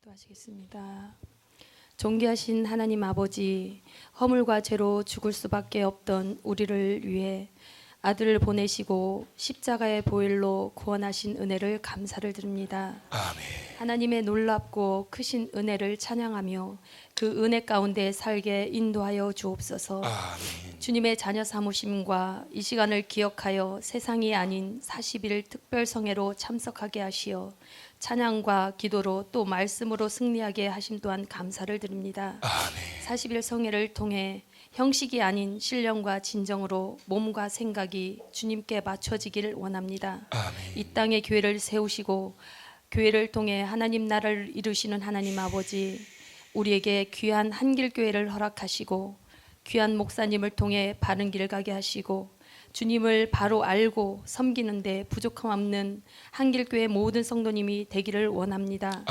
기도하시겠습니다. 존귀하신 하나님 아버지, 허물과 죄로 죽을 수밖에 없던 우리를 위해 아들을 보내시고 십자가의 보혈로 구원하신 은혜를 감사를 드립니다. 아멘. 하나님의 놀랍고 크신 은혜를 찬양하며 그 은혜 가운데 살게 인도하여 주옵소서. 아멘. 주님의 자녀 삼으심과 이 시간을 기억하여 세상이 아닌 40일 특별성회로 참석하게 하시어 찬양과 기도로 또 말씀으로 승리하게 하심 또한 감사를 드립니다. 아멘. 40일 성회를 통해 형식이 아닌 신령과 진정으로 몸과 생각이 주님께 맞춰지기를 원합니다. 아멘. 이 땅에 교회를 세우시고 교회를 통해 하나님 나라를 이루시는 하나님 아버지, 우리에게 귀한 한길교회를 허락하시고 귀한 목사님을 통해 바른 길을 가게 하시고 주님을 바로 알고 섬기는데 부족함 없는 한길교회 모든 성도님이 되기를 원합니다.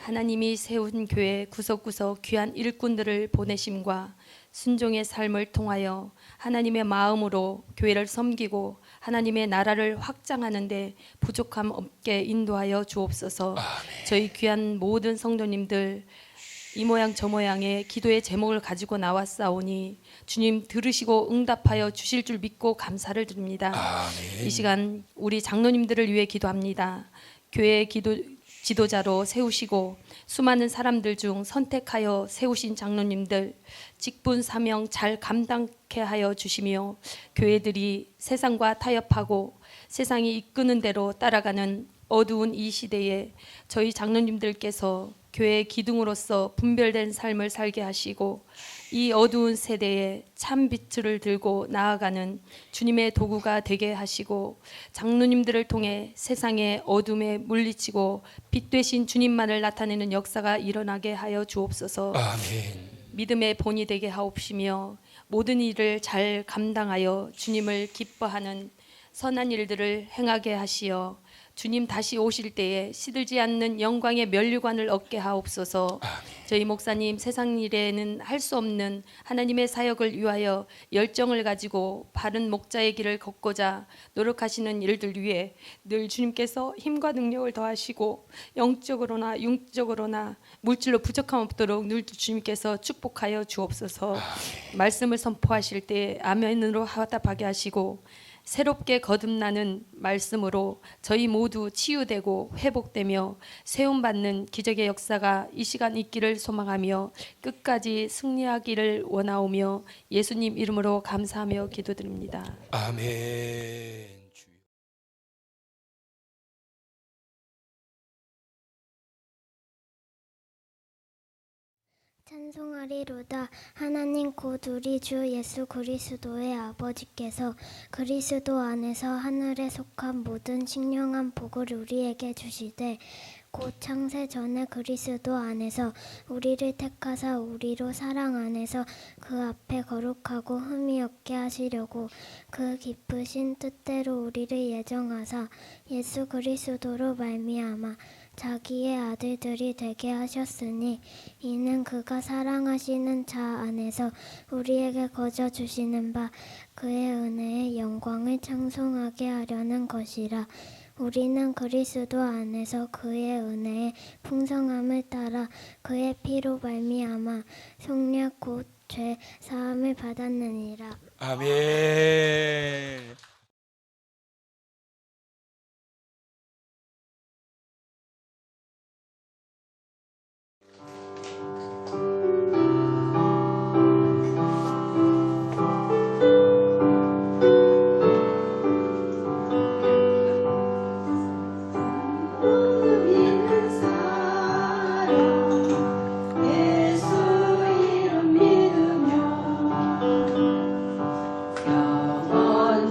하나님이 세운 교회 구석구석 귀한 일꾼들을 보내심과 순종의 삶을 통하여 하나님의 마음으로 교회를 섬기고 하나님의 나라를 확장하는 데 부족함 없게 인도하여 주옵소서. 저희 귀한 모든 성도님들 이 모양 저 모양의 기도의 제목을 가지고 나왔사오니 주님 들으시고 응답하여 주실 줄 믿고 감사를 드립니다. 아멘. 이 시간 우리 장로님들을 위해 기도합니다. 교회의 지도자로 세우시고 수많은 사람들 중 선택하여 세우신 장로님들 직분 사명 잘 감당케 하여 주시며 교회들이 세상과 타협하고 세상이 이끄는 대로 따라가는 어두운 이 시대에 저희 장로님들께서 교회의 기둥으로서 분별된 삶을 살게 하시고 이 어두운 세대에 참 빛을 들고 나아가는 주님의 도구가 되게 하시고 장로님들을 통해 세상의 어둠에 물리치고 빛 되신 주님만을 나타내는 역사가 일어나게 하여 주옵소서. 아멘. 믿음의 본이 되게 하옵시며 모든 일을 잘 감당하여 주님을 기뻐하는 선한 일들을 행하게 하시어 주님 다시 오실 때에 시들지 않는 영광의 면류관을 얻게 하옵소서. 저희 목사님 세상 일에는 할 수 없는 하나님의 사역을 위하여 열정을 가지고 바른 목자의 길을 걷고자 노력하시는 일들 위해 늘 주님께서 힘과 능력을 더하시고 영적으로나 육적으로나 물질로 부족함 없도록 늘 주님께서 축복하여 주옵소서. 말씀을 선포하실 때 아멘으로 화답하게 하시고 새롭게 거듭나는 말씀으로 저희 모두 치유되고 회복되며 세움받는 기적의 역사가 이 시간 있기를 소망하며 끝까지 승리하기를 원하오며 예수님 이름으로 감사하며 기도드립니다. 아멘. 주여. 찬송하리로다. 하나님 곧 우리 주 예수 그리스도의 아버지께서 그리스도 안에서 하늘에 속한 모든 신령한 복을 우리에게 주시되 곧 창세 전에 그리스도 안에서 우리를 택하사 우리로 사랑 안에서 그 앞에 거룩하고 흠이 없게 하시려고 그 기쁘신 뜻대로 우리를 예정하사 예수 그리스도로 말미암아 자기의 아들들이 되게 하셨으니 이는 그가 사랑하시는 자 안에서 우리에게 거저 주시는 바 그의 은혜의 영광을 창송하게 하려는 것이라. 우리는 그리스도 안에서 그의 은혜의 풍성함을 따라 그의 피로 말미암아 속량 곧 죄 사함을 받았느니라. 아멘. 예수 이름 믿으며 영원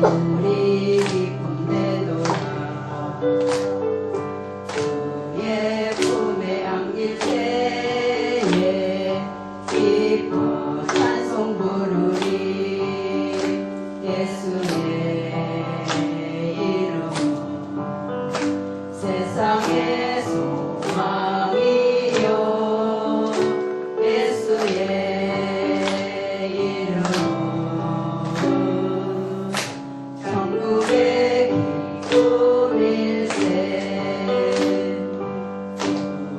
우리 기쁨 되도다 주의 품에 안길 때에 기뻐 찬송 부르리 예수의 이름은 세상의 소망이요 예수의 이름은 천국의 기쁨일세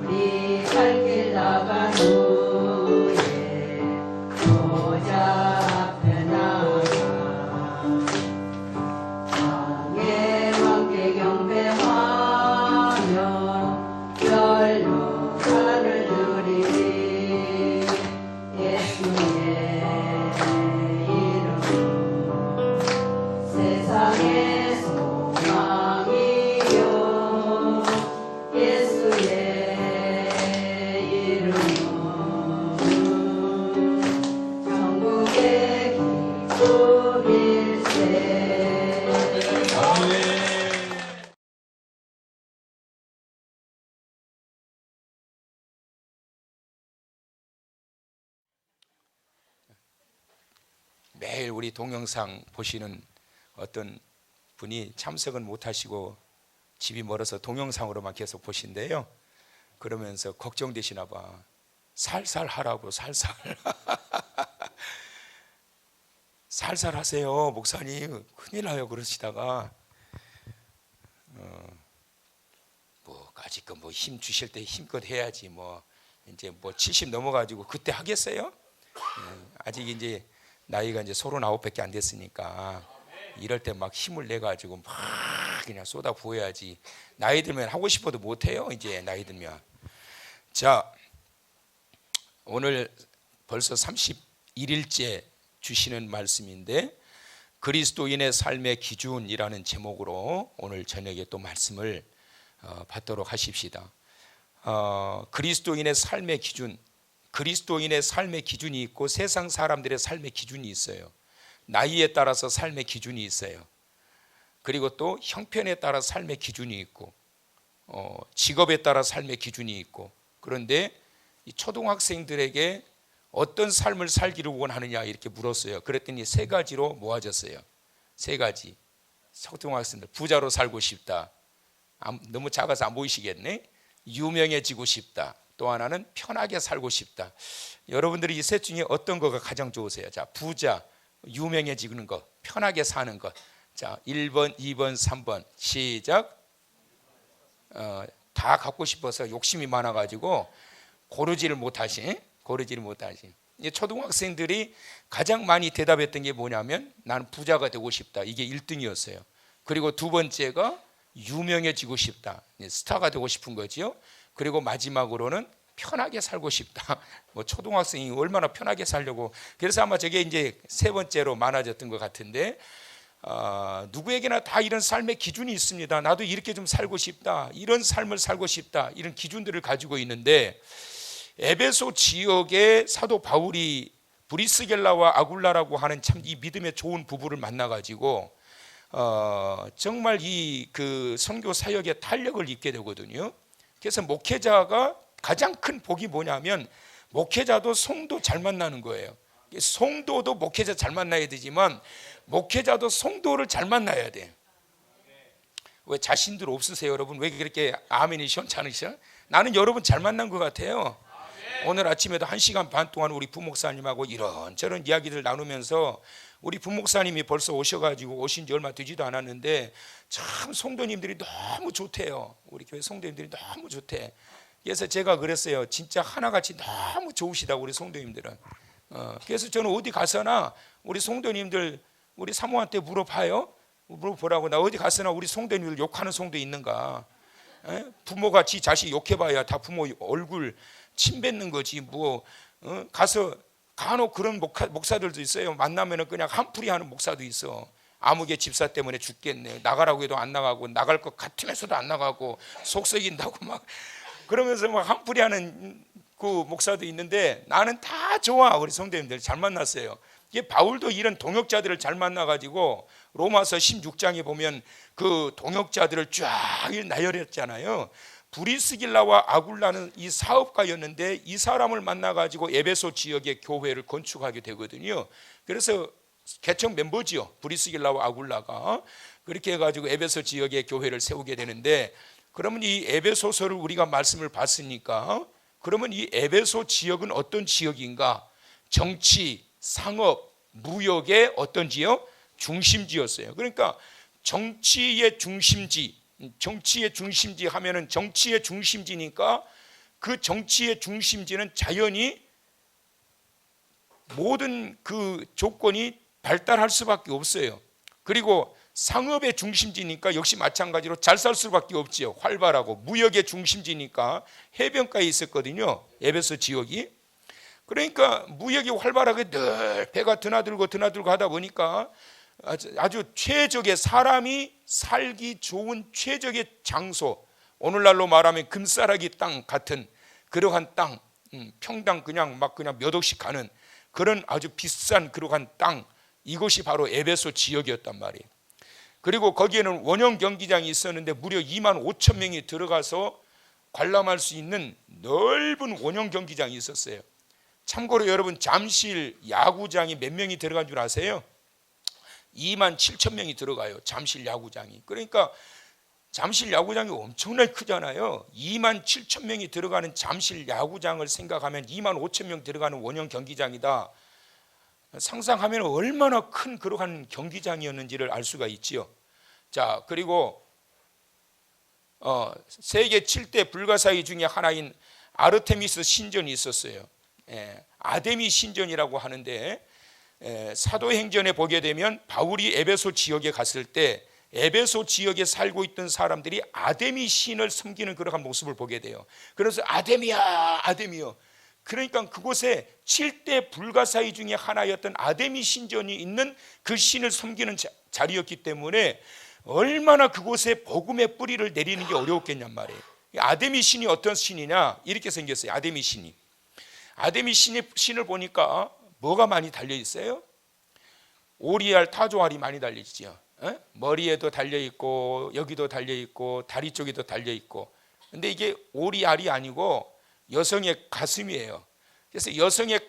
우리 갈 길 나간 후에 보좌 앞에 나가 왕의 왕께 경배하며 별로 하늘 누리리 예수의 이름은 세상의 소망이요 예수의 이름은 천국의 기쁨일세 매일 우리 동영상 보시는 어떤 분이 참석은 못하시고 집이 멀어서 동영상으로만 계속 보신대요. 그러면서 걱정되시나 봐. 살살 하라고. 살살 살살 하세요 목사님, 큰일 나요 그러시다가 뭐 아직껏 뭐 힘 주실 때 힘껏 해야지 뭐 이제 뭐 70 넘어가지고 그때 하겠어요? 아직 이제 나이가 이제 39밖에 안 됐으니까 이럴 때 막 힘을 내 가지고 막 그냥 쏟아 부어야지. 나이 들면 하고 싶어도 못 해요. 이제 나이 들면. 자, 오늘 벌써 31일째 주시는 말씀인데 그리스도인의 삶의 기준이라는 제목으로 오늘 저녁에 또 말씀을 받도록 하십시다. 그리스도인의 삶의 기준, 그리스도인의 삶의 기준이 있고 세상 사람들의 삶의 기준이 있어요. 나이에 따라서 삶의 기준이 있어요. 그리고 또 형편에 따라 삶의 기준이 있고 직업에 따라 삶의 기준이 있고. 그런데 이 초등학생들에게 어떤 삶을 살기를 원하느냐 이렇게 물었어요. 그랬더니 세 가지로 모아졌어요. 세 가지. 초등학생들 부자로 살고 싶다. 너무 작아서 안 보이시겠네. 유명해지고 싶다. 또 하나는 편하게 살고 싶다. 여러분들이 이 셋 중에 어떤 거가 가장 좋으세요? 자, 부자, 유명해지는 거, 편하게 사는 것. 자, 1번, 2번, 3번 시작. 다 갖고 싶어서 욕심이 많아가지고 고르지를 못하신. 이 초등학생들이 가장 많이 대답했던 게 뭐냐면 나는 부자가 되고 싶다. 이게 1등이었어요. 그리고 두 번째가 유명해지고 싶다. 스타가 되고 싶은 거지요. 그리고 마지막으로는 편하게 살고 싶다. 뭐 초등학생이 얼마나 편하게 살려고. 그래서 아마 저게 이제 세 번째로 많아졌던 것 같은데 누구에게나 다 이런 삶의 기준이 있습니다. 나도 이렇게 좀 살고 싶다. 이런 삶을 살고 싶다. 이런 기준들을 가지고 있는데 에베소 지역의 사도 바울이 브리스겔라와 아굴라라고 하는 참 이 믿음의 좋은 부부를 만나가지고 정말 이 그 선교 사역에 탄력을 입게 되거든요. 그래서 목회자가 가장 큰 복이 뭐냐면 목회자도 성도 잘 만나는 거예요. 성도도 목회자 잘 만나야 되지만 목회자도 성도를 잘 만나야 돼. 왜 자신들 없으세요 여러분? 왜 그렇게 아멘이 시원찮으셔? 나는 여러분 잘 만난 것 같아요. 오늘 아침에도 1시간 반 동안 우리 부목사님하고 이런저런 이야기를 나누면서 우리 부목사님이 벌써 오셔가지고 오신 지 얼마 되지도 않았는데 참 성도님들이 너무 좋대요. 우리 교회 성도님들이 너무 좋대. 그래서 제가 그랬어요. 진짜 하나같이 너무 좋으시다고 우리 성도님들은. 그래서 저는 어디 가서나 우리 성도님들 우리 사모한테 물어보라고. 나 어디 가서나 우리 성도님들 욕하는 성도 있는가. 부모가 지 자식 욕해봐야 다 부모 얼굴 침 뱉는 거지. 뭐 가서 간혹 그런 목사들도 있어요. 만나면은 그냥 한풀이 하는 목사도 있어. 아무개 집사 때문에 죽겠네. 나가라고 해도 안 나가고 나갈 것 같으면서도 안 나가고 속 썩인다고 막 그러면서 막 한풀이 하는 그 목사도 있는데 나는 다 좋아. 우리 성도님들 잘 만났어요. 이게 바울도 이런 동역자들을 잘 만나가지고 로마서 16장에 보면 그 동역자들을 쫙 나열했잖아요. 브리스길라와 아굴라는 이 사업가였는데 이 사람을 만나가지고 에베소 지역의 교회를 건축하게 되거든요. 그래서 개척 멤버지요. 브리스길라와 아굴라가 그렇게 해가지고 에베소 지역의 교회를 세우게 되는데, 그러면 이 에베소서를 우리가 말씀을 봤으니까 그러면 이 에베소 지역은 어떤 지역인가? 정치, 상업, 무역의 어떤 지역? 중심지였어요. 그러니까 정치의 중심지 하면은 정치의 중심지니까 그 정치의 중심지는 자연히 모든 그 조건이 발달할 수밖에 없어요. 그리고 상업의 중심지니까 역시 마찬가지로 잘 살 수밖에 없지요. 활발하고. 무역의 중심지니까 해변가에 있었거든요, 에베소 지역이. 그러니까 무역이 활발하게 늘 배가 드나들고 하다 보니까 아주 최적의, 사람이 살기 좋은 최적의 장소, 오늘날로 말하면 금싸라기 땅 같은 그러한 땅, 평당 그냥 몇 억씩 가는 그런 아주 비싼 그러한 땅, 이것이 바로 에베소 지역이었단 말이에요. 그리고 거기에는 원형 경기장이 있었는데 무려 2만 5천 명이 들어가서 관람할 수 있는 넓은 원형 경기장이 있었어요. 참고로 여러분, 잠실 야구장이 몇 명이 들어간 줄 아세요? 2만 7천 명이 들어가요, 잠실 야구장이. 그러니까 잠실 야구장이 엄청나게 크잖아요. 2만 7천 명이 들어가는 잠실 야구장을 생각하면 2만 5천 명 들어가는 원형 경기장이다. 상상하면 얼마나 큰 그러한 경기장이었는지를 알 수가 있지요. 자, 그리고 세계 7대 불가사의 중에 하나인 아르테미스 신전이 있었어요. 아데미 신전이라고 하는데, 사도행전에 보게 되면 바울이 에베소 지역에 갔을 때 에베소 지역에 살고 있던 사람들이 아데미 신을 섬기는 그러한 모습을 보게 돼요. 그래서 아데미야, 아데미요. 그러니까 그곳에 7대 불가사의 중에 하나였던 아데미 신전이 있는 그 신을 섬기는 자리였기 때문에 얼마나 그곳에 복음의 뿌리를 내리는 게 어려웠겠냔 말이에요. 아데미 신이 어떤 신이냐, 이렇게 생겼어요. 아데미 신이. 아데미 신을 보니까 뭐가 많이 달려 있어요? 오리알, 타조알이 많이 달려 있죠. 머리에도 달려 있고 여기도 달려 있고 다리 쪽에도 달려 있고. 근데 이게 오리알이 아니고 여성의 가슴이에요. 그래서 여성의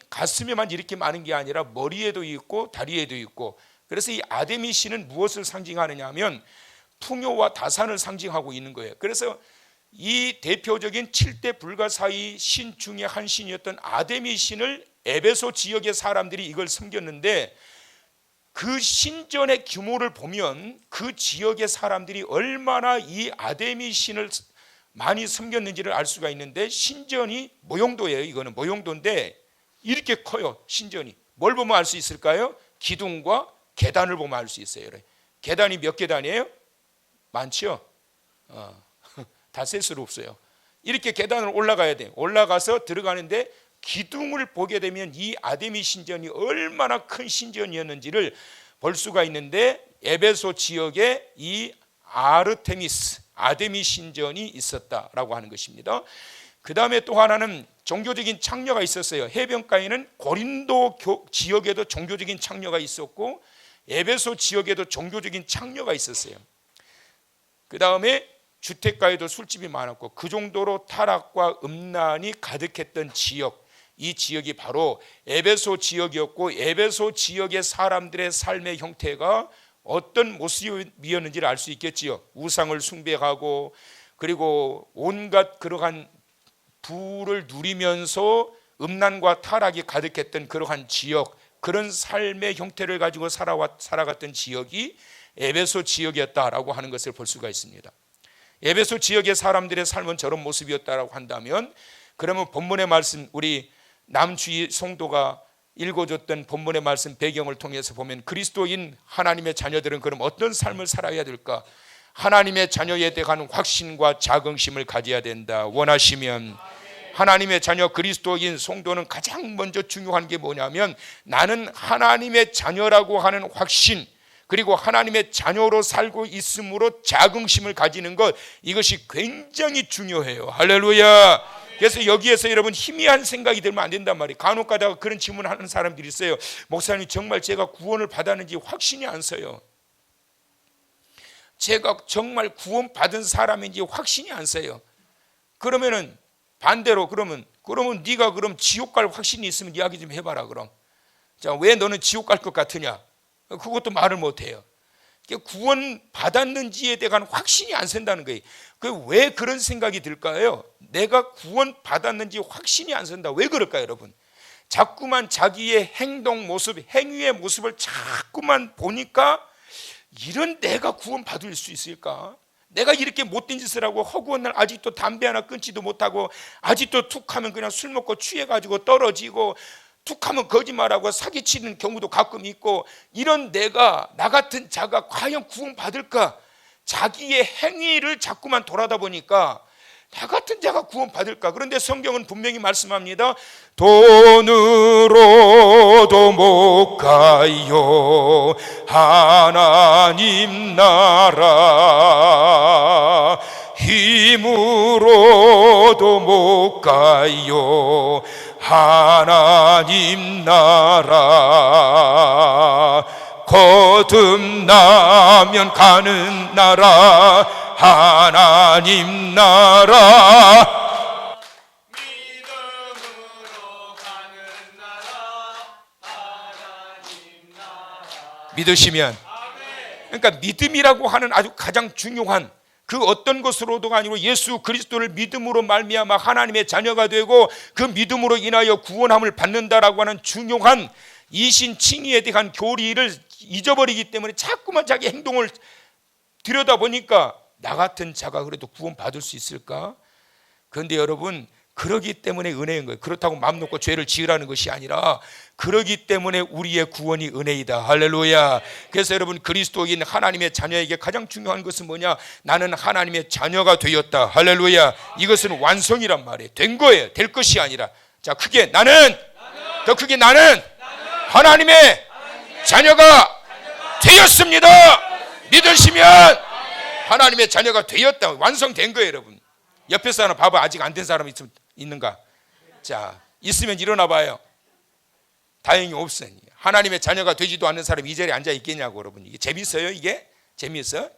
가슴에만 이렇게 많은 게 아니라 머리에도 있고 다리에도 있고. 그래서 이 아데미 신은 무엇을 상징하느냐 하면 풍요와 다산을 상징하고 있는 거예요. 그래서 이 대표적인 7대 불가사의 신 중에 한 신이었던 아데미 신을 에베소 지역의 사람들이 이걸 섬겼는데, 그 신전의 규모를 보면 그 지역의 사람들이 얼마나 이 아데미 신을 많이 섬겼는지를 알 수가 있는데, 신전이 모형도예요. 이거는 모형도인데 이렇게 커요, 신전이. 뭘 보면 알 수 있을까요? 기둥과 계단을 보면 알 수 있어요. 계단이 몇 계단이에요? 많죠? 다 셀 수는 없어요. 이렇게 계단을 올라가야 돼요. 올라가서 들어가는데 기둥을 보게 되면 이 아데미 신전이 얼마나 큰 신전이었는지를 볼 수가 있는데, 에베소 지역에 이 아르테미스, 아데미 신전이 있었다라고 하는 것입니다. 그 다음에 또 하나는 종교적인 창녀가 있었어요. 해변가에는 고린도 지역에도 종교적인 창녀가 있었고 에베소 지역에도 종교적인 창녀가 있었어요. 그 다음에 주택가에도 술집이 많았고, 그 정도로 타락과 음란이 가득했던 지역, 이 지역이 바로 에베소 지역이었고, 에베소 지역의 사람들의 삶의 형태가 어떤 모습이었는지를 알 수 있겠지요. 우상을 숭배하고, 그리고 온갖 그러한 부를 누리면서 음란과 타락이 가득했던 그러한 지역, 그런 삶의 형태를 가지고 살아갔던 지역이 에베소 지역이었다라고 하는 것을 볼 수가 있습니다. 에베소 지역의 사람들의 삶은 저런 모습이었다라고 한다면, 그러면 본문의 말씀, 우리 남주희 성도가 읽어줬던 본문의 말씀 배경을 통해서 보면 그리스도인 하나님의 자녀들은 그럼 어떤 삶을 살아야 될까? 하나님의 자녀에 대한 확신과 자긍심을 가져야 된다. 원하시면 하나님의 자녀 그리스도인 성도는 가장 먼저 중요한 게 뭐냐면, 나는 하나님의 자녀라고 하는 확신, 그리고 하나님의 자녀로 살고 있으므로 자긍심을 가지는 것, 이것이 굉장히 중요해요. 할렐루야. 그래서 여기에서 여러분 희미한 생각이 들면 안 된단 말이에요. 간혹 가다가 그런 질문하는 사람들이 있어요. 목사님, 정말 제가 구원을 받았는지 확신이 안 서요. 제가 정말 구원받은 사람인지 확신이 안 서요. 그러면은 반대로 그러면 네가 그럼 지옥 갈 확신이 있으면 이야기 좀 해봐라. 그럼 자, 왜 너는 지옥 갈 것 같으냐? 그것도 말을 못해요. 구원 받았는지에 대한 확신이 안 선다는 거예요. 왜 그런 생각이 들까요? 내가 구원 받았는지 확신이 안 선다. 왜 그럴까요, 여러분? 자꾸만 자기의 행동 모습, 행위의 모습을 자꾸만 보니까 이런 내가 구원 받을 수 있을까? 내가 이렇게 못된 짓을 하고 허구한 날 아직도 담배 하나 끊지도 못하고 아직도 툭하면 그냥 술 먹고 취해가지고 떨어지고 툭하면 거짓말하고 사기치는 경우도 가끔 있고, 이런 내가, 나 같은 자가 과연 구원받을까? 자기의 행위를 자꾸만 돌아다 보니까 나 같은 자가 구원받을까? 그런데 성경은 분명히 말씀합니다. 돈으로도 못 가요 하나님 나라, 힘으로도 못 가요 하나님 나라, 거듭나면 가는 나라 하나님 나라, 믿음으로 가는 나라 하나님 나라. 믿으시면, 그러니까 믿음이라고 하는 아주 가장 중요한 그 어떤 것으로도가 아니고 예수 그리스도를 믿음으로 말미암아 하나님의 자녀가 되고 그 믿음으로 인하여 구원함을 받는다라고 하는 중요한 이신 칭의에 대한 교리를 잊어버리기 때문에 자꾸만 자기 행동을 들여다보니까 나 같은 자가 그래도 구원받을 수 있을까? 그런데 여러분, 그러기 때문에 은혜인 거예요. 그렇다고 마음 놓고 죄를 지으라는 것이 아니라 그러기 때문에 우리의 구원이 은혜이다. 할렐루야. 그래서 여러분, 그리스도인 하나님의 자녀에게 가장 중요한 것은 뭐냐? 나는 하나님의 자녀가 되었다. 할렐루야. 이것은 완성이란 말이에요. 된 거예요. 될 것이 아니라. 자, 크게 나는, 더 크게 나는 하나님의 자녀가 되었습니다. 믿으시면 하나님의 자녀가 되었다. 완성된 거예요, 여러분. 옆에 사람 봐봐. 아직 안 된 사람 있는가? 자, 있으면 일어나 봐요. 다행히 없어요. 하나님의 자녀가 되지도 않는 사람이 이 자리에 앉아 있겠냐고. 여러분, 이게 재밌어요? 이게 재미있어요?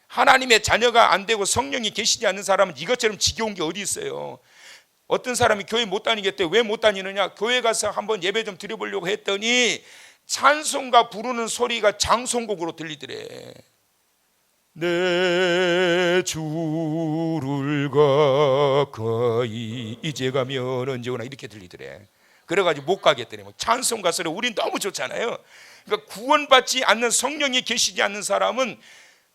하나님의 자녀가 안 되고 성령이 계시지 않는 사람은 이것처럼 지겨운 게 어디 있어요? 어떤 사람이 교회 못 다니겠대. 왜 못 다니느냐? 교회 가서 한번 예배 좀 드려보려고 했더니 찬송가 부르는 소리가 장송곡으로 들리더래. 내 주를 가까이 이제 가면 언제 오나 이렇게 들리더래. 그래가지고 못 가겠더래. 찬송가 소리 우린 너무 좋잖아요. 그러니까 구원받지 않는, 성령이 계시지 않는 사람은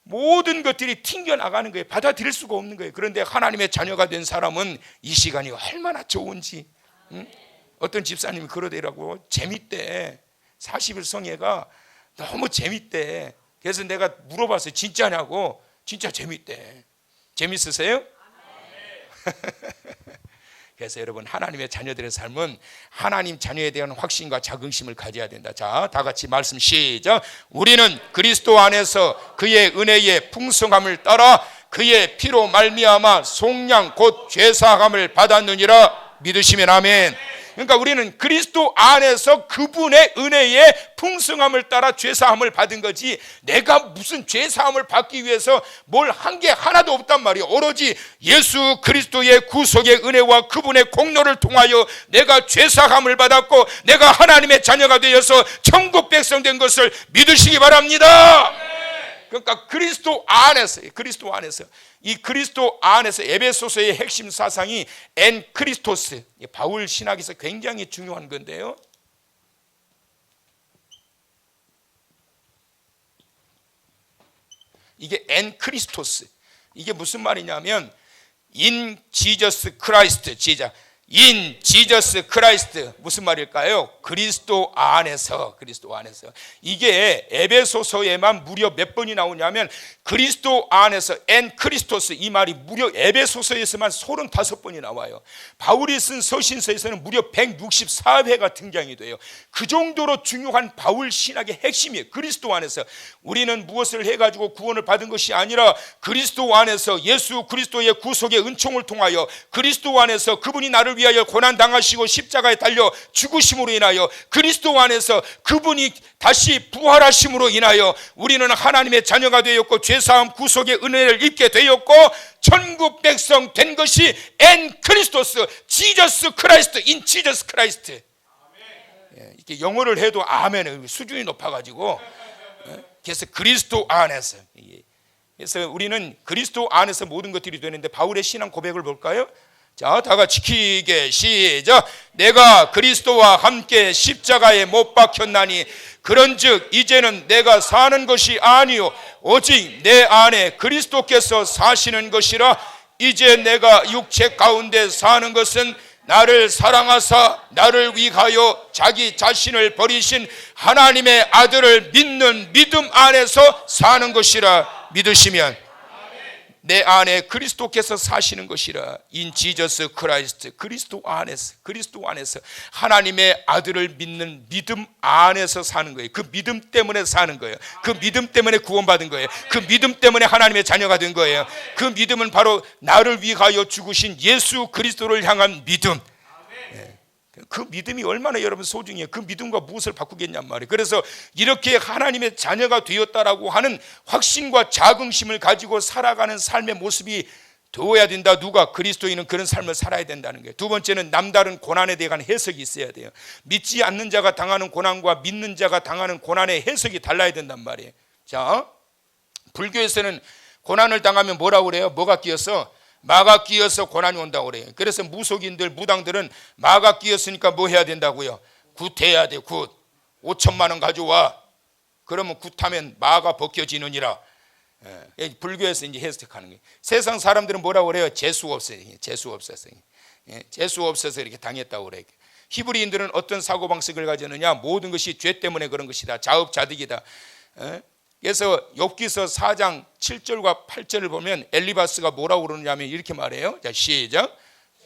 모든 것들이 튕겨나가는 거예요. 받아들일 수가 없는 거예요. 그런데 하나님의 자녀가 된 사람은 이 시간이 얼마나 좋은지. 응? 어떤 집사님이 그러더라고. 재밌대. 40일 성회가 너무 재밌대. 그래서 내가 물어봤어요. 진짜냐고. 진짜 재밌대. 재밌으세요? 그래서 여러분, 하나님의 자녀들의 삶은 하나님 자녀에 대한 확신과 자긍심을 가져야 된다. 자, 다 같이 말씀 시작. 우리는 그리스도 안에서 그의 은혜의 풍성함을 따라 그의 피로 말미암아 속량 곧 죄사함을 받았느니라. 믿으시면 아멘. 그러니까 우리는 그리스도 안에서 그분의 은혜의 풍성함을 따라 죄사함을 받은 거지, 내가 무슨 죄사함을 받기 위해서 뭘 한 게 하나도 없단 말이에요. 오로지 예수 그리스도의 구속의 은혜와 그분의 공로를 통하여 내가 죄사함을 받았고 내가 하나님의 자녀가 되어서 천국 백성 된 것을 믿으시기 바랍니다. 그러니까 그리스도 안에서 이 그리스도 안에서 에베소서의 핵심 사상이 엔 크리스토스, 바울 신학에서 굉장히 중요한 건데요. 이게 엔 크리스토스, 이게 무슨 말이냐면 인 지저스 크라이스트, in Jesus Christ. 무슨 말일까요? 그리스도 안에서. 이게 에베소서에만 무려 몇 번이 나오냐면 그리스도 안에서 엔 크리스토스, 이 말이 무려 에베소서에서만 35번이 나와요. 바울이 쓴 서신서에서는 무려 164회가 등장이 돼요. 그 정도로 중요한 바울 신학의 핵심이에요. 그리스도 안에서. 우리는 무엇을 해가지고 구원을 받은 것이 아니라 그리스도 안에서 예수 그리스도의 구속의 은총을 통하여 그리스도 안에서 그분이 나를 위하여 고난 당하시고 십자가에 달려 죽으심으로 인하여 그리스도 안에서 그분이 다시 부활하심으로 인하여 우리는 하나님의 자녀가 되었고 죄사함 구속의 은혜를 입게 되었고 천국 백성 된 것이 엔 크리스토스, 지저스 크라이스트, 인 지저스 크라이스트. 이렇게 영어를 해도 아멘 수준이 높아가지고 그래서 그리스도 안에서. 그래서 우리는 그리스도 안에서 모든 것들이 되는데 바울의 신앙 고백을 볼까요? 자, 다 같이 기게 시작. 내가 그리스도와 함께 십자가에 못 박혔나니 그런즉 이제는 내가 사는 것이 아니요 오직 내 안에 그리스도께서 사시는 것이라. 이제 내가 육체 가운데 사는 것은 나를 사랑하사 나를 위하여 자기 자신을 버리신 하나님의 아들을 믿는 믿음 안에서 사는 것이라. 믿으시면 내 안에 그리스도께서 사시는 것이라. 인 지저스 크라이스트. 그리스도 안에서 하나님의 아들을 믿는 믿음 안에서 사는 거예요. 그 믿음 때문에 사는 거예요. 그 믿음 때문에 구원받은 거예요. 그 믿음 때문에 하나님의 자녀가 된 거예요. 그 믿음은 바로 나를 위하여 죽으신 예수 그리스도를 향한 믿음. 그 믿음이 얼마나 여러분 소중해요. 그 믿음과 무엇을 바꾸겠냔 말이에요. 그래서 이렇게 하나님의 자녀가 되었다라고 하는 확신과 자긍심을 가지고 살아가는 삶의 모습이 되어야 된다. 누가? 그리스도인은 그런 삶을 살아야 된다는 거예요. 두 번째는 남다른 고난에 대한 해석이 있어야 돼요. 믿지 않는 자가 당하는 고난과 믿는 자가 당하는 고난의 해석이 달라야 된단 말이에요. 자, 불교에서는 고난을 당하면 뭐라고 그래요? 뭐가 끼어서? 마가 끼어서 고난이 온다고 그래요. 그래서 무속인들, 무당들은 마가 끼었으니까 뭐 해야 된다고요? 굿해야 돼. 굿. 5천만 원 가져와. 그러면 굿하면 마가 벗겨지느니라. 불교에서 이제 해석하는 거예요. 세상 사람들은 뭐라고 그래요? 재수 없어요. 재수 없어서 이렇게 당했다고 그래요. 히브리인들은 어떤 사고방식을 가졌느냐? 모든 것이 죄 때문에 그런 것이다. 자업자득이다. 그래서 욥기서 4장 7절과 8절을 보면 엘리바스가 뭐라고 그러느냐면 이렇게 말해요. 자, 시작.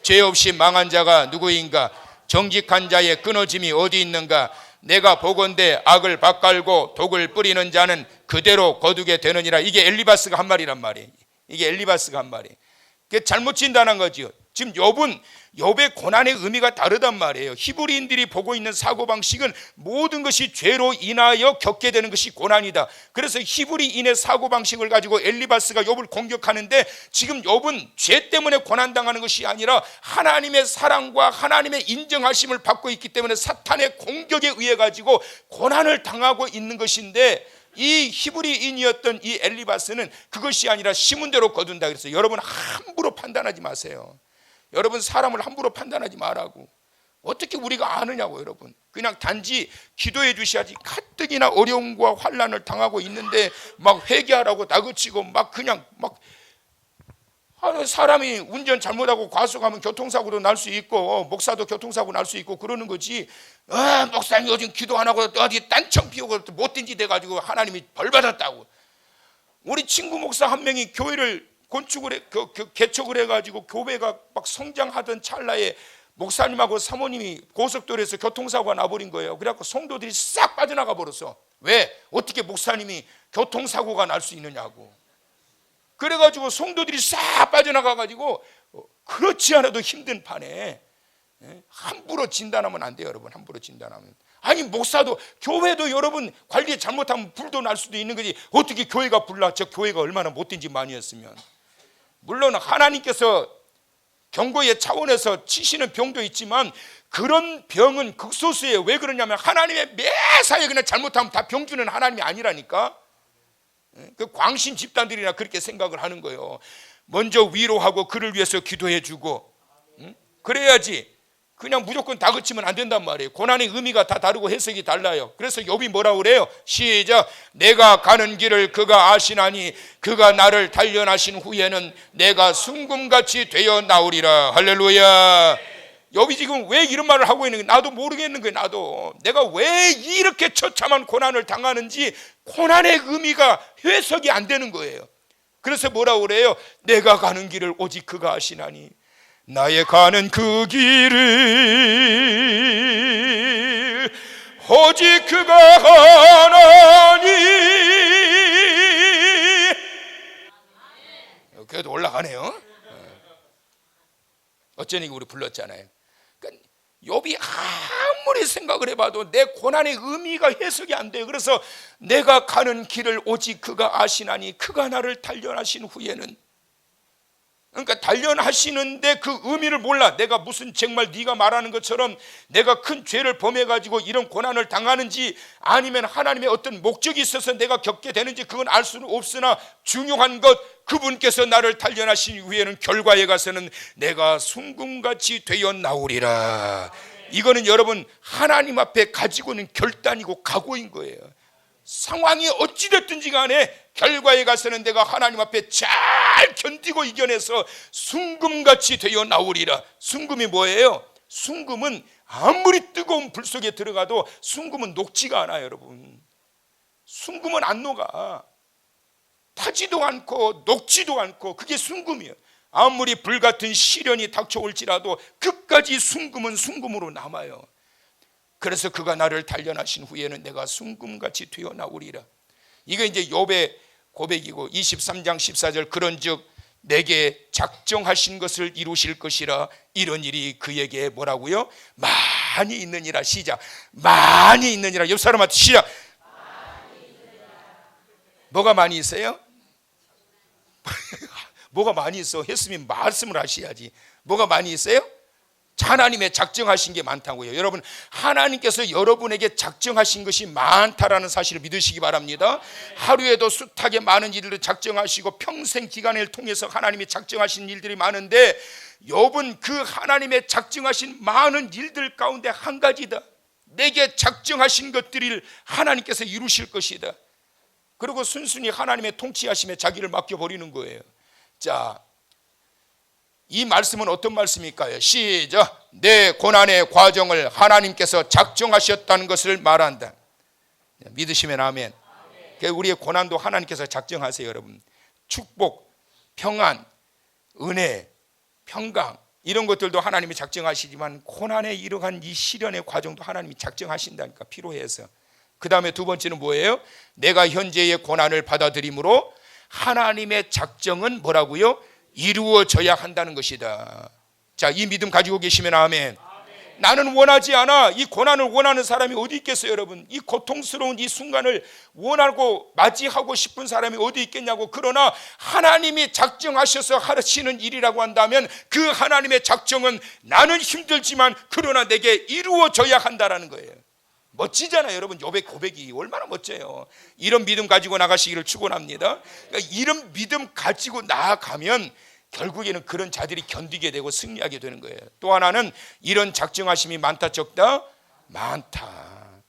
죄 없이 망한 자가 누구인가? 정직한 자의 끊어짐이 어디 있는가? 내가 보건대 악을 밭갈고 독을 뿌리는 자는 그대로 거두게 되느니라. 이게 엘리바스가 한 말이란 말이에요. 그게 잘못 진단한 거죠. 지금 욥의 고난의 의미가 다르단 말이에요. 히브리인들이 보고 있는 사고방식은 모든 것이 죄로 인하여 겪게 되는 것이 고난이다. 그래서 히브리인의 사고방식을 가지고 엘리바스가 욥을 공격하는데 지금 욥은 죄 때문에 고난당하는 것이 아니라 하나님의 사랑과 하나님의 인정하심을 받고 있기 때문에 사탄의 공격에 의해 가지고 고난을 당하고 있는 것인데 이 히브리인이었던 이 엘리바스는 그것이 아니라 심은 대로 거둔다. 그래서 여러분 함부로 판단하지 마세요. 여러분 사람을 함부로 판단하지 말라고. 어떻게 우리가 아느냐고. 여러분 그냥 단지 기도해 주셔야지. 가뜩이나 어려움과 환난을 당하고 있는데 막 회개하라고 다그치고 막 그냥 막 사람이 운전 잘못하고 과속하면 교통사고도 날 수 있고 목사도 교통사고 날 수 있고 그러는 거지. 목사님 요즘 기도 안 하고 어디 딴청 피우고 못된지 돼가지고 하나님이 벌 받았다고. 우리 친구 목사 한 명이 교회를 개척을 해가지고 교회가 막 성장하던 찰나에 목사님하고 사모님이 고속도로에서 교통사고가 나버린 거예요. 그래갖고 성도들이 싹 빠져나가 버렸어. 왜? 어떻게 목사님이 교통사고가 날 수 있느냐고. 그래가지고 성도들이 싹 빠져나가가지고 그렇지 않아도 힘든 판에 함부로 진단하면 안 돼요. 여러분 함부로 진단하면. 아니 목사도 교회도 여러분 관리 잘못하면 불도 날 수도 있는 거지. 어떻게 교회가 불나? 저 교회가 얼마나 못된 집 많이 했으면. 물론 하나님께서 경고의 차원에서 치시는 병도 있지만 그런 병은 극소수예요. 왜 그러냐면 하나님의 매사에 그냥 잘못하면 다 병 주는 하나님이 아니라니까. 그 광신 집단들이나 그렇게 생각을 하는 거예요. 먼저 위로하고 그를 위해서 기도해 주고 그래야지. 그냥 무조건 다그치면 안 된단 말이에요. 고난의 의미가 다 다르고 해석이 달라요. 그래서 욥이 뭐라고 그래요? 시작. 내가 가는 길을 그가 아시나니 그가 나를 단련하신 후에는 내가 순금같이 되어 나오리라. 할렐루야. 욥이 지금 왜 이런 말을 하고 있는 거야? 나도 모르겠는 거예요. 나도 내가 왜 이렇게 처참한 고난을 당하는지 고난의 의미가 해석이 안 되는 거예요. 그래서 뭐라고 그래요? 내가 가는 길을 오직 그가 아시나니 나의 가는 그 길을 오직 그가 하나니. 그래도 올라가네요. 어쩌니 우리 불렀잖아요. 그러니까 욥이 아무리 생각을 해봐도 내 고난의 의미가 해석이 안 돼요. 그래서 내가 가는 길을 오직 그가 아시나니 그가 나를 단련하신 후에는, 그러니까 단련하시는데 그 의미를 몰라. 내가 무슨 정말 네가 말하는 것처럼 내가 큰 죄를 범해가지고 이런 고난을 당하는지 아니면 하나님의 어떤 목적이 있어서 내가 겪게 되는지 그건 알 수는 없으나 중요한 것, 그분께서 나를 단련하신 후에는 결과에 가서는 내가 순금같이 되어 나오리라. 이거는 여러분 하나님 앞에 가지고 있는 결단이고 각오인 거예요. 상황이 어찌됐든지 간에 결과에 가서는 내가 하나님 앞에 잘 견디고 이겨내서 순금같이 되어 나오리라. 순금이 뭐예요? 순금은 아무리 뜨거운 불 속에 들어가도 순금은 녹지가 않아요. 여러분, 순금은 안 녹아. 타지도 않고 녹지도 않고 그게 순금이에요. 아무리 불같은 시련이 닥쳐올지라도 끝까지 순금은 순금으로 남아요. 그래서 그가 나를 단련하신 후에는 내가 순금같이 되어 나오리라. 이거 이제 욥의 고백이고 23장 14절 그런즉 내게 작정하신 것을 이루실 것이라. 이런 일이 그에게 뭐라고요? 많이 있느니라. 시작. 많이 있느니라. 옆 사람한테 시작. 뭐가 많이 있어요? 뭐가 많이 있어? 했으면 말씀을 하셔야지. 뭐가 많이 있어요? 하나님의 작정하신 게 많다고요. 여러분, 하나님께서 여러분에게 작정하신 것이 많다라는 사실을 믿으시기 바랍니다. 하루에도 숱하게 많은 일들을 작정하시고 평생 기간을 통해서 하나님이 작정하신 일들이 많은데 욥은 그 하나님의 작정하신 많은 일들 가운데 한 가지다. 내게 작정하신 것들을 하나님께서 이루실 것이다. 그리고 순순히 하나님의 통치하심에 자기를 맡겨버리는 거예요. 자, 이 말씀은 어떤 말씀일까요? 시작. 내 고난의 과정을 하나님께서 작정하셨다는 것을 말한다. 믿으시면 아멘. 우리의 고난도 하나님께서 작정하세요. 여러분, 축복, 평안, 은혜, 평강 이런 것들도 하나님이 작정하시지만 고난에 이러한 이 시련의 과정도 하나님이 작정하신다니까, 필요해서. 그 다음에 두 번째는 뭐예요? 내가 현재의 고난을 받아들임으로 하나님의 작정은 뭐라고요? 이루어져야 한다는 것이다. 자, 이 믿음 가지고 계시면 아멘. 나는 원하지 않아. 이 고난을 원하는 사람이 어디 있겠어요, 여러분? 이 고통스러운 이 순간을 원하고 맞이하고 싶은 사람이 어디 있겠냐고. 그러나 하나님이 작정하셔서 하시는 일이라고 한다면 그 하나님의 작정은 나는 힘들지만 그러나 내게 이루어져야 한다라는 거예요. 멋지잖아요, 여러분. 욥의 고백이 얼마나 멋져요. 이런 믿음 가지고 나가시기를 축원합니다. 그러니까 이런 믿음 가지고 나아가면 결국에는 그런 자들이 견디게 되고 승리하게 되는 거예요. 또 하나는 이런 작정하심이 많다 적다? 많다.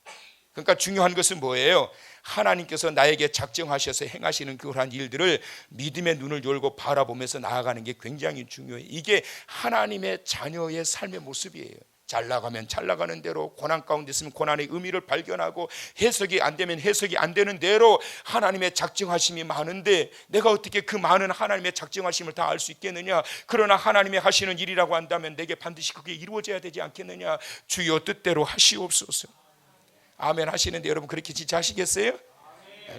그러니까 중요한 것은 뭐예요? 하나님께서 나에게 작정하셔서 행하시는 그러한 일들을 믿음의 눈을 열고 바라보면서 나아가는 게 굉장히 중요해요. 이게 하나님의 자녀의 삶의 모습이에요. 잘 나가면 잘 나가는 대로, 고난 가운데 있으면 고난의 의미를 발견하고, 해석이 안 되면 해석이 안 되는 대로 하나님의 작정하심이 많은데 내가 어떻게 그 많은 하나님의 작정하심을 다 알 수 있겠느냐? 그러나 하나님이 하시는 일이라고 한다면 내게 반드시 그게 이루어져야 되지 않겠느냐? 주여 뜻대로 하시옵소서. 아멘 하시는데 여러분 그렇게 진짜 하시겠어요?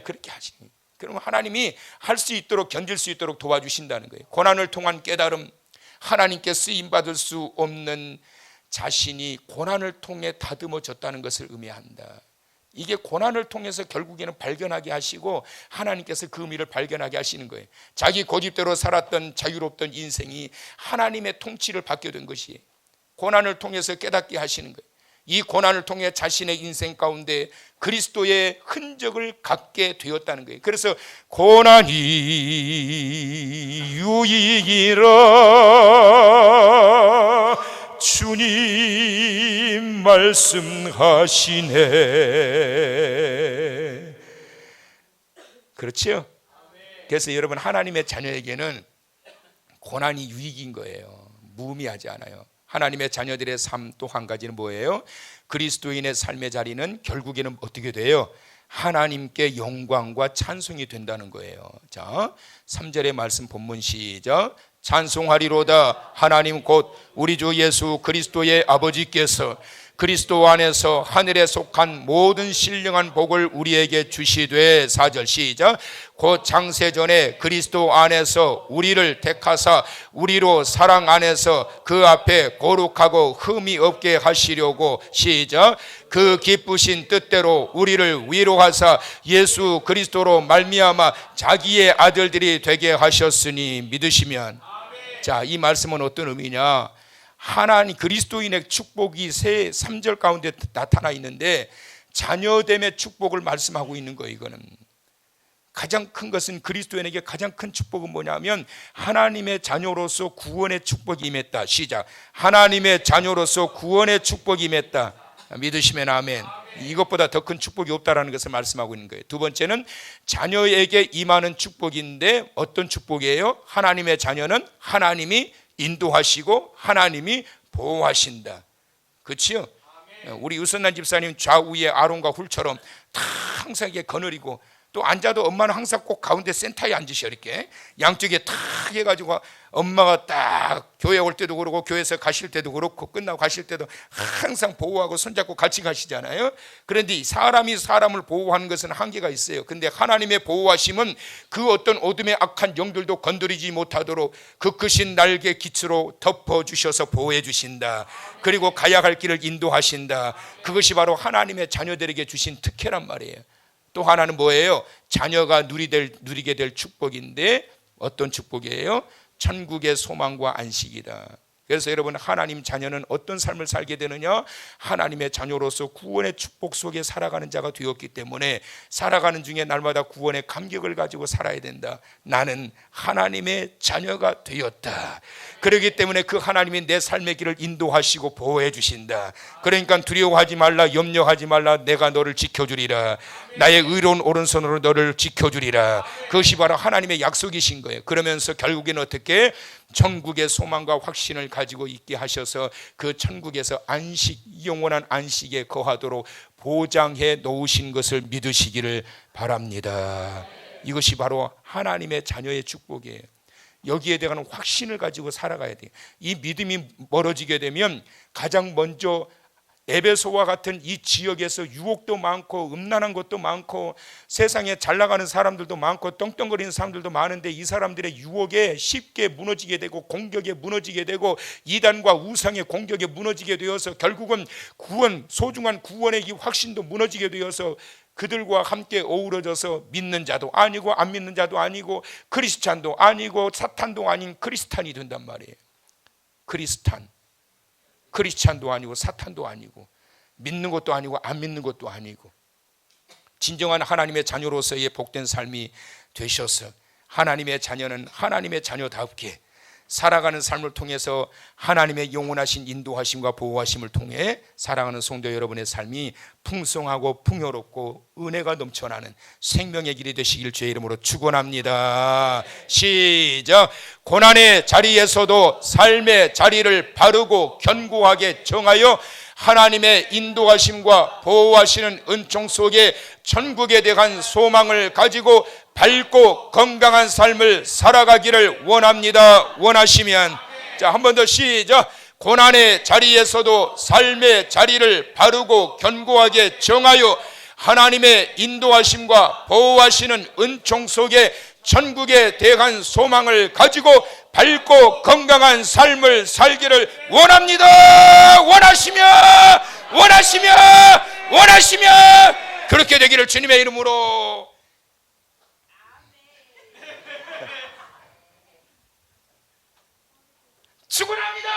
그렇게 하시니, 그러면 하나님이 할 수 있도록, 견딜 수 있도록 도와주신다는 거예요. 고난을 통한 깨달음, 하나님께 쓰임받을 수 없는 자신이 고난을 통해 다듬어졌다는 것을 의미한다. 이게 고난을 통해서 결국에는 발견하게 하시고 하나님께서 그 의미를 발견하게 하시는 거예요. 자기 고집대로 살았던 자유롭던 인생이 하나님의 통치를 받게 된 것이 고난을 통해서 깨닫게 하시는 거예요. 이 고난을 통해 자신의 인생 가운데 그리스도의 흔적을 갖게 되었다는 거예요. 그래서 고난이 유익이라 주님 말씀하시네. 그렇죠? 그래서 여러분, 하나님의 자녀에게는 고난이 유익인 거예요. 무의미하지 않아요. 하나님의 자녀들의 삶 또 한 가지는 뭐예요? 그리스도인의 삶의 자리는 결국에는 어떻게 돼요? 하나님께 영광과 찬송이 된다는 거예요. 자, 3절의 말씀 본문 시작. 찬송하리로다 하나님 곧 우리 주 예수 그리스도의 아버지께서 그리스도 안에서 하늘에 속한 모든 신령한 복을 우리에게 주시되 4절 시작. 곧 창세전에 그리스도 안에서 우리를 택하사 우리로 사랑 안에서 그 앞에 거룩하고 흠이 없게 하시려고 시작. 그 기쁘신 뜻대로 우리를 위로하사 예수 그리스도로 말미암아 자기의 아들들이 되게 하셨으니 믿으시면. 자, 이 말씀은 어떤 의미냐? 하나님 그리스도인의 축복이 3절 가운데 나타나 있는데 자녀됨의 축복을 말씀하고 있는 거예요. 이거는 가장 큰 것은 그리스도인에게 가장 큰 축복은 뭐냐면 하나님의 자녀로서 구원의 축복이 임했다. 시작. 하나님의 자녀로서 구원의 축복이 임했다. 믿으시면 아멘. 이것보다 더 큰 축복이 없다라는 것을 말씀하고 있는 거예요. 두 번째는 자녀에게 임하는 축복인데 어떤 축복이에요? 하나님의 자녀는 하나님이 인도하시고 하나님이 보호하신다. 그렇지요? 우리 유선난 집사님 좌우에 아론과 훌처럼 다 항상 이게 거느리고 또 앉아도 엄마는 항상 꼭 가운데 센터에 앉으셔. 이렇게 양쪽에 탁 해가지고 엄마가 딱 교회 올 때도 그러고 교회에서 가실 때도 그렇고 끝나고 가실 때도 항상 보호하고 손잡고 같이 가시잖아요. 그런데 사람이 사람을 보호하는 것은 한계가 있어요. 근데 하나님의 보호하심은 그 어떤 어둠의 악한 영들도 건드리지 못하도록 그 크신 날개 깃으로 덮어주셔서 보호해 주신다. 그리고 가야 할 길을 인도하신다. 그것이 바로 하나님의 자녀들에게 주신 특혜란 말이에요. 또 하나는 뭐예요? 자녀가 누리게 될 축복인데 어떤 축복이에요? 천국의 소망과 안식이다. 그래서 여러분 하나님 자녀는 어떤 삶을 살게 되느냐? 하나님의 자녀로서 구원의 축복 속에 살아가는 자가 되었기 때문에 살아가는 중에 날마다 구원의 감격을 가지고 살아야 된다. 나는 하나님의 자녀가 되었다. 그렇기 때문에 그 하나님이 내 삶의 길을 인도하시고 보호해 주신다. 그러니까 두려워하지 말라, 염려하지 말라, 내가 너를 지켜주리라. 나의 의로운 오른손으로 너를 지켜주리라. 그것이 바로 하나님의 약속이신 거예요. 그러면서 결국에는 어떻게? 천국의 소망과 확신을 가지고 있게 하셔서 그 천국에서 안식, 영원한 안식에 거하도록 보장해 놓으신 것을 믿으시기를 바랍니다. 이것이 바로 하나님의 자녀의 축복이에요. 여기에 대한 확신을 가지고 살아가야 돼요. 이 믿음이 멀어지게 되면 가장 먼저 에베소와 같은 이 지역에서 유혹도 많고 음란한 것도 많고 세상에 잘 나가는 사람들도 많고 떵떵거리는 사람들도 많은데 이 사람들의 유혹에 쉽게 무너지게 되고 공격에 무너지게 되고 이단과 우상의 공격에 무너지게 되어서 결국은 구원, 소중한 구원의 이 확신도 무너지게 되어서 그들과 함께 어우러져서 믿는 자도 아니고 안 믿는 자도 아니고 크리스찬도 아니고 사탄도 아닌 크리스탄이 된단 말이에요. 크리스찬도 아니고 사탄도 아니고 믿는 것도 아니고 안 믿는 것도 아니고 진정한 하나님의 자녀로서의 복된 삶이 되셔서 하나님의 자녀는 하나님의 자녀답게 살아가는 삶을 통해서 하나님의 영원하신 인도하심과 보호하심을 통해 살아가는 성도 여러분의 삶이 풍성하고 풍요롭고 은혜가 넘쳐나는 생명의 길이 되시길 주의 이름으로 축원합니다. 시작. 고난의 자리에서도 삶의 자리를 바르고 견고하게 정하여 하나님의 인도하심과 보호하시는 은총 속에 천국에 대한 소망을 가지고 밝고 건강한 삶을 살아가기를 원합니다. 원하시면 자, 한 번 더 시작. 고난의 자리에서도 삶의 자리를 바르고 견고하게 정하여 하나님의 인도하심과 보호하시는 은총 속에 천국에 대한 소망을 가지고 밝고 건강한 삶을 살기를 원합니다. 원하시며 그렇게 되기를 주님의 이름으로 축원합니다.